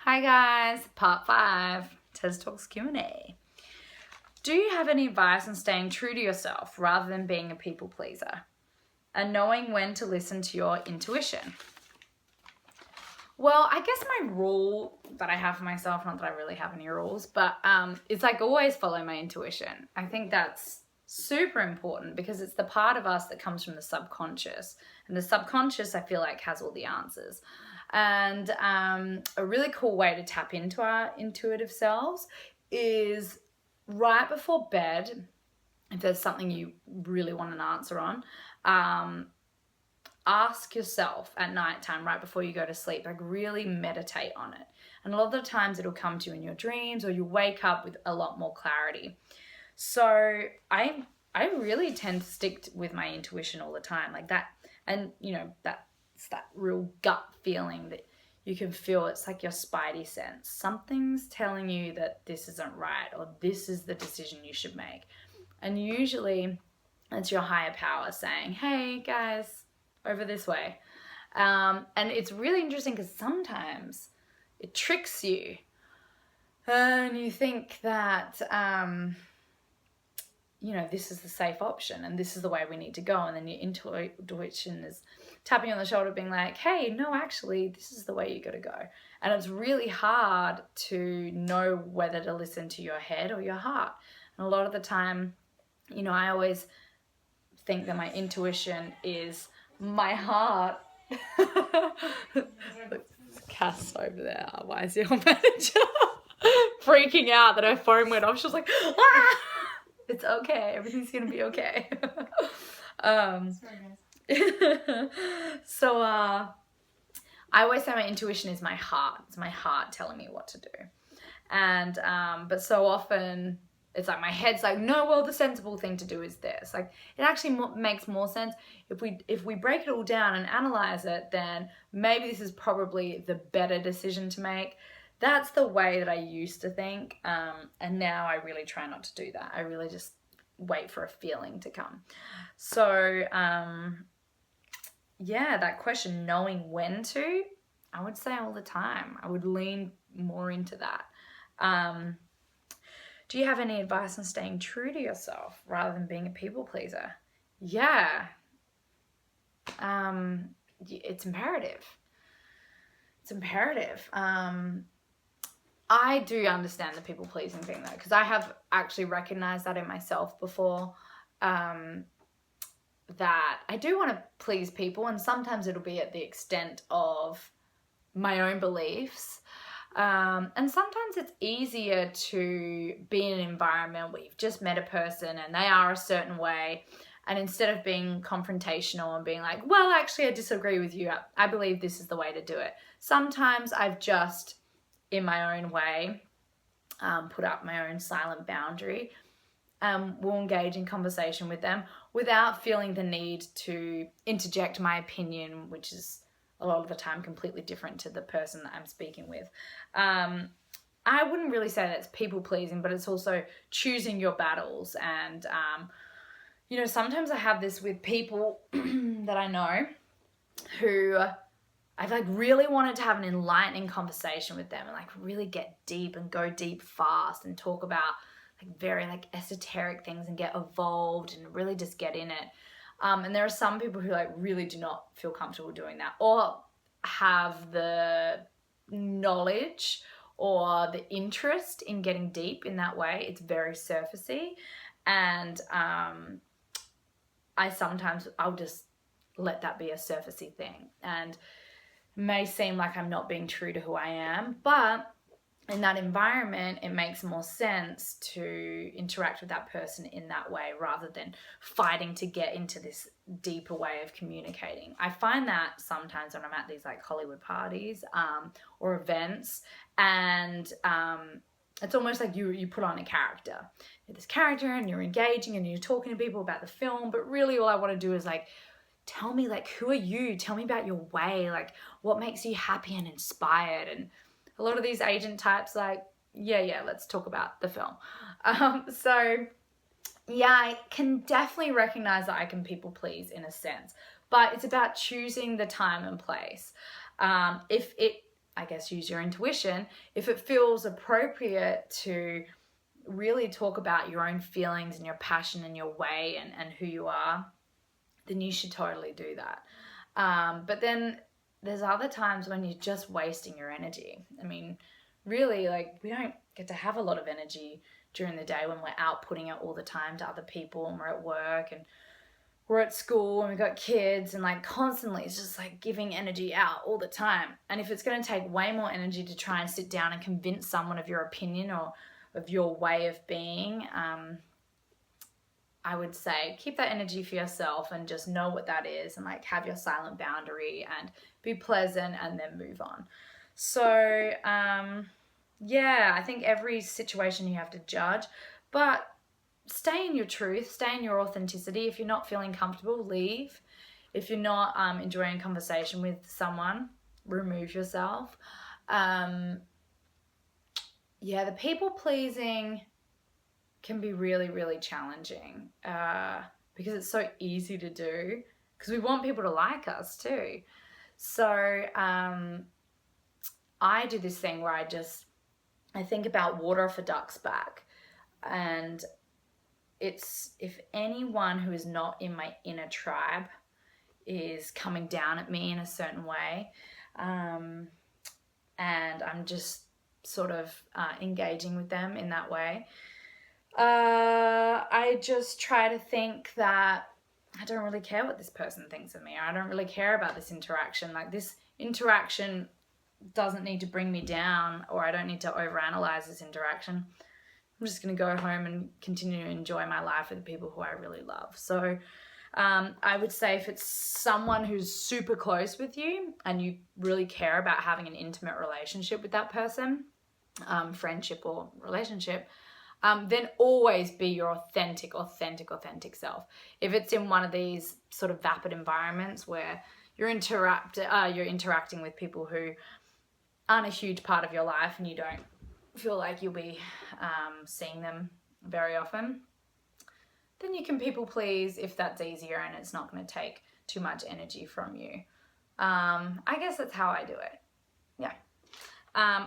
Hi guys, part 5, Tez Talks Q&A. Do you have any advice on staying true to yourself rather than being a people pleaser? And knowing when to listen to your intuition? Well, I guess my rule that I have for myself, not that I really have any rules, but it's like always follow my intuition. I think that's super important because it's the part of us that comes from the subconscious. And the subconscious, I feel like, has all the answers. And a really cool way to tap into our intuitive selves is right before bed, if there's something you really want an answer on, ask yourself at nighttime, right before you go to sleep, like really meditate on it. And a lot of the times it'll come to you in your dreams or you wake up with a lot more clarity. So I really tend to stick with my intuition all the time, like that. And that's that real gut feeling that you can feel. It's like your spidey sense. Something's telling you that this isn't right or this is the decision you should make. And usually it's your higher power saying, hey guys, over this way. And it's really interesting because sometimes it tricks you and you think that this is the safe option and this is the way we need to go. And then your intuition is tapping you on the shoulder being like, hey, no, actually, this is the way you got to go. And it's really hard to know whether to listen to your head or your heart. And a lot of the time, I always think that my intuition is my heart. Cass over there, why is your manager freaking out that her phone went off? She was like, ah! It's okay. Everything's going to be okay. So I always say my intuition is my heart. It's my heart telling me what to do. And but so often it's like my head's like, no, well, the sensible thing to do is this. Like it actually makes more sense if we break it all down and analyze it, then maybe this is probably the better decision to make. That's the way that I used to think, and now I really try not to do that. I really just wait for a feeling to come. So, that question, knowing when to, I would say all the time. I would lean more into that. Do you have any advice on staying true to yourself rather than being a people pleaser? Yeah. It's imperative. It's imperative. I do understand the people pleasing thing though, because I have actually recognized that in myself before, that I do want to please people, and sometimes it'll be at the extent of my own beliefs. And sometimes it's easier to be in an environment where you've just met a person and they are a certain way, and instead of being confrontational and being like, well, actually I disagree with you, I believe this is the way to do it. Sometimes I've just, in my own way, put up my own silent boundary. Will engage in conversation with them without feeling the need to interject my opinion, which is a lot of the time completely different to the person that I'm speaking with. I wouldn't really say that it's people pleasing, but it's also choosing your battles. And, sometimes I have this with people that I know who I've like really wanted to have an enlightening conversation with them and like really get deep and go deep fast and talk about like very like esoteric things and get evolved and really just get in it. And there are some people who like really do not feel comfortable doing that or have the knowledge or the interest in getting deep in that way. It's very surfacey. And I'll just let that be a surfacey thing. And may seem like I'm not being true to who I am, but in that environment, it makes more sense to interact with that person in that way rather than fighting to get into this deeper way of communicating. I find that sometimes when I'm at these like Hollywood parties or events, and it's almost like you put on a character. You're this character and you're engaging and you're talking to people about the film, but really all I want to do is like, tell me, like, who are you? Tell me about your way. Like, what makes you happy and inspired? And a lot of these agent types, like, yeah, let's talk about the film. I can definitely recognize that I can people please in a sense, but it's about choosing the time and place. If it I guess, use your intuition. If it feels appropriate to really talk about your own feelings and your passion and your way and who you are, then you should totally do that. But then there's other times when you're just wasting your energy. I mean, really, like, we don't get to have a lot of energy during the day when we're out putting it all the time to other people, and we're at work and we're at school and we've got kids, and like constantly it's just like giving energy out all the time. And if it's going to take way more energy to try and sit down and convince someone of your opinion or of your way of being, I would say keep that energy for yourself and just know what that is, and like have your silent boundary and be pleasant and then move on. So yeah, I think every situation you have to judge, but stay in your truth, stay in your authenticity. If you're not feeling comfortable, leave. If you're not enjoying conversation with someone, remove yourself. Yeah, the people pleasing can be really, really challenging because it's so easy to do, because we want people to like us too. So I do this thing where I think about water off a duck's back, and it's if anyone who is not in my inner tribe is coming down at me in a certain way, and I'm just sort of engaging with them in that way, I just try to think that I don't really care what this person thinks of me, or I don't really care about this interaction. Like, this interaction doesn't need to bring me down, or I don't need to overanalyze this interaction. I'm just going to go home and continue to enjoy my life with the people who I really love. So I would say if it's someone who's super close with you and you really care about having an intimate relationship with that person, friendship or relationship, then always be your authentic self. If it's in one of these sort of vapid environments where you're interacting with people who aren't a huge part of your life and you don't feel like you'll be seeing them very often, then you can people please if that's easier and it's not going to take too much energy from you. I guess that's how I do it. Yeah.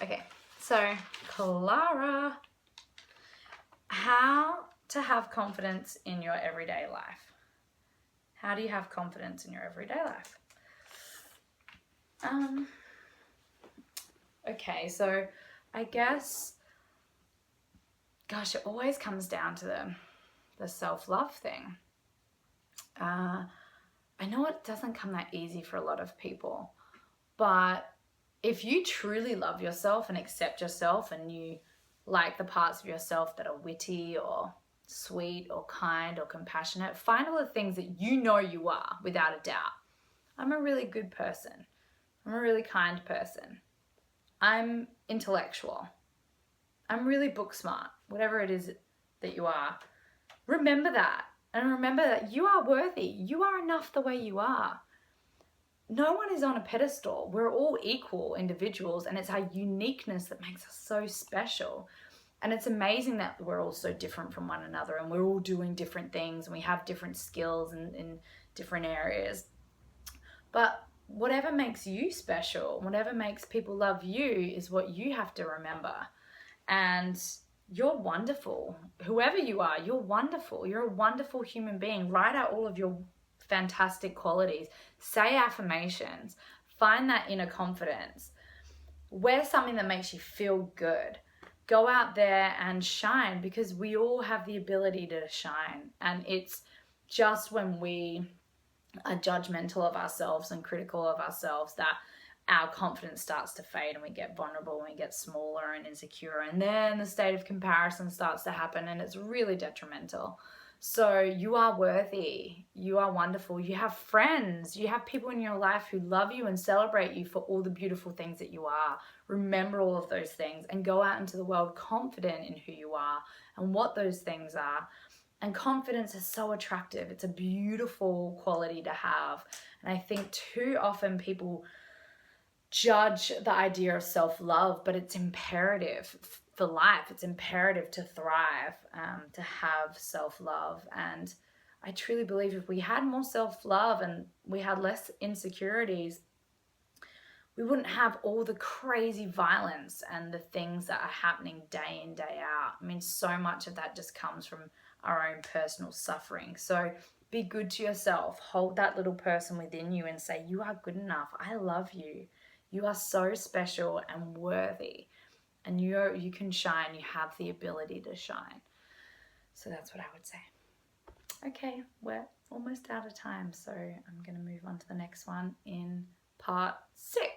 Okay, so Clara, how to have confidence in your everyday life. How do you have confidence in your everyday life? Okay, so I guess, gosh, it always comes down to the self-love thing. I know it doesn't come that easy for a lot of people, but if you truly love yourself and accept yourself, and you like the parts of yourself that are witty or sweet or kind or compassionate, find all the things that you know you are without a doubt. I'm a really good person. I'm a really kind person. I'm intellectual. I'm really book smart, whatever it is that you are. Remember that, and remember that you are worthy. You are enough the way you are. No one is on a pedestal. We're all equal individuals, and it's our uniqueness that makes us so special. And it's amazing that we're all so different from one another, and we're all doing different things, and we have different skills in different areas. But whatever makes you special, whatever makes people love you, is what you have to remember. And you're wonderful. Whoever you are, you're wonderful. You're a wonderful human being. Write out all of your fantastic qualities. Say affirmations. Find that inner confidence. Wear something that makes you feel good. Go out there and shine, because we all have the ability to shine. And it's just when we are judgmental of ourselves and critical of ourselves that our confidence starts to fade, and we get vulnerable and we get smaller and insecure, and then the state of comparison starts to happen, and it's really detrimental. So you are worthy. You are wonderful. You have friends. You have people in your life who love you and celebrate you for all the beautiful things that you are. Remember all of those things and go out into the world confident in who you are and what those things are. And confidence is so attractive. It's a beautiful quality to have. And I think too often people judge the idea of self-love, but it's imperative for life. It's imperative to thrive, to have self-love. And I truly believe if we had more self-love and we had less insecurities, we wouldn't have all the crazy violence and the things that are happening day in, day out. I mean, so much of that just comes from our own personal suffering. So be good to yourself. Hold that little person within you and say, you are good enough. I love you. You are so special and worthy. And you can shine. You have the ability to shine. So that's what I would say. Okay, we're almost out of time. So I'm going to move on to the next one in part 6.